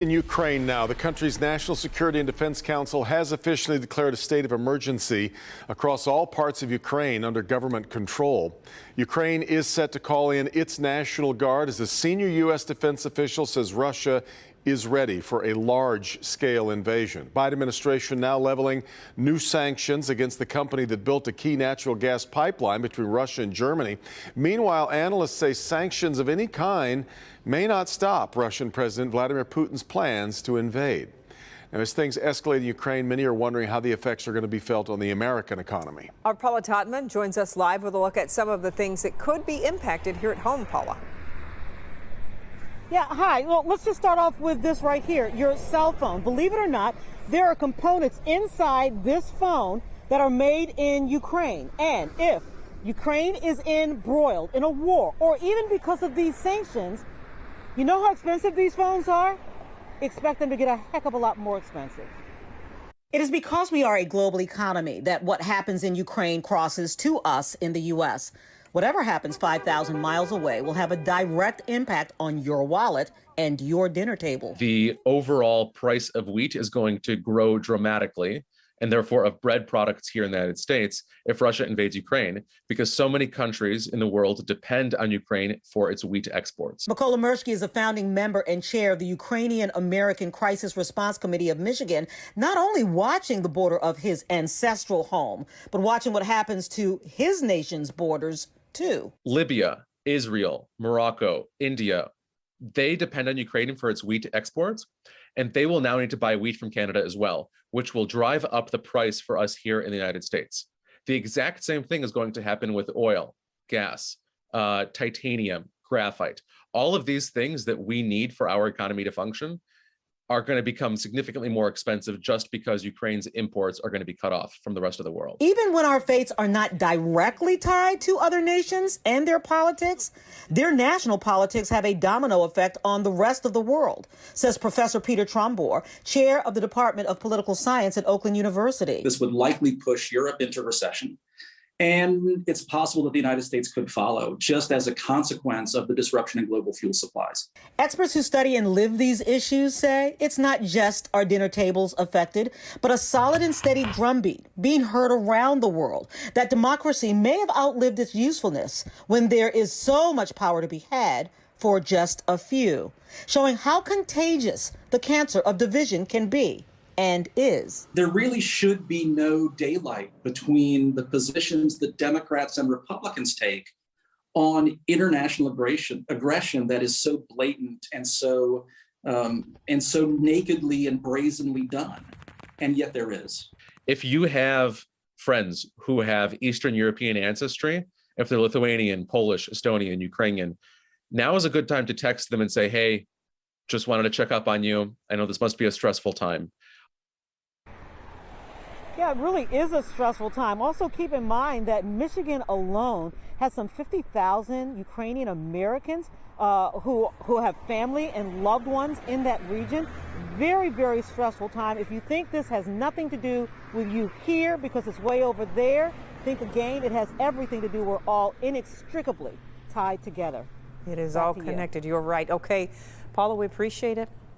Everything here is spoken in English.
In Ukraine now, the country's National Security and Defense Council has officially declared a state of emergency across all parts of Ukraine under government control. Ukraine is set to call in its National Guard as a senior U.S. defense official says Russia is ready for a large-scale invasion. Biden administration now leveling new sanctions against the company that built a key natural gas pipeline between Russia and Germany. Meanwhile, analysts say sanctions of any kind may not stop Russian President Vladimir Putin's plans to invade. Now, as things escalate in Ukraine, many are wondering how the effects are going to be felt on the American economy. Our Paula Totman joins us live with a look at some of the things that could be impacted here at home, Paula. Yeah, hi. Well, let's just start off with this right here, your cell phone. Believe it or not, there are components inside this phone that are made in Ukraine. And if Ukraine is embroiled in a war, or even because of these sanctions, you know how expensive these phones are? Expect them to get a heck of a lot more expensive. It is because we are a global economy that what happens in Ukraine crosses to us in the U.S. Whatever happens 5,000 miles away will have a direct impact on your wallet and your dinner table. The overall price of wheat is going to grow dramatically, and therefore of bread products here in the United States, if Russia invades Ukraine, because so many countries in the world depend on Ukraine for its wheat exports. Mykola Mirsky is a founding member and chair of the Ukrainian American Crisis Response Committee of Michigan, not only watching the border of his ancestral home, but watching what happens to his nation's borders too. Libya, Israel, Morocco, India, they depend on Ukraine for its wheat exports, and they will now need to buy wheat from Canada as well, which will drive up the price for us here in the United States. The exact same thing is going to happen with oil, gas, titanium, graphite. All of these things that we need for our economy to function are going to become significantly more expensive just because Ukraine's imports are going to be cut off from the rest of the world. Even when our fates are not directly tied to other nations and their politics, their national politics have a domino effect on the rest of the world, says Professor Peter Trombor, chair of the Department of Political Science at Oakland University. This would likely push Europe into recession. And it's possible that the United States could follow, just as a consequence of the disruption in global fuel supplies. Experts who study and live these issues say it's not just our dinner tables affected, but a solid and steady drumbeat being heard around the world that democracy may have outlived its usefulness when there is so much power to be had for just a few, showing how contagious the cancer of division can be. And is. There really should be no daylight between the positions that Democrats and Republicans take on international aggression that is so blatant and so nakedly and brazenly done. And yet there is. If you have friends who have Eastern European ancestry, if they're Lithuanian, Polish, Estonian, Ukrainian, now is a good time to text them and say, hey, just wanted to check up on you. I know this must be a stressful time. Yeah, it really is a stressful time. Also, keep in mind that Michigan alone has some 50,000 Ukrainian Americans who have family and loved ones in that region. Very, very stressful time. If you think this has nothing to do with you here because it's way over there, think again. It has everything to do. We're all inextricably tied together. It is all connected. You're right. Okay, Paula, we appreciate it.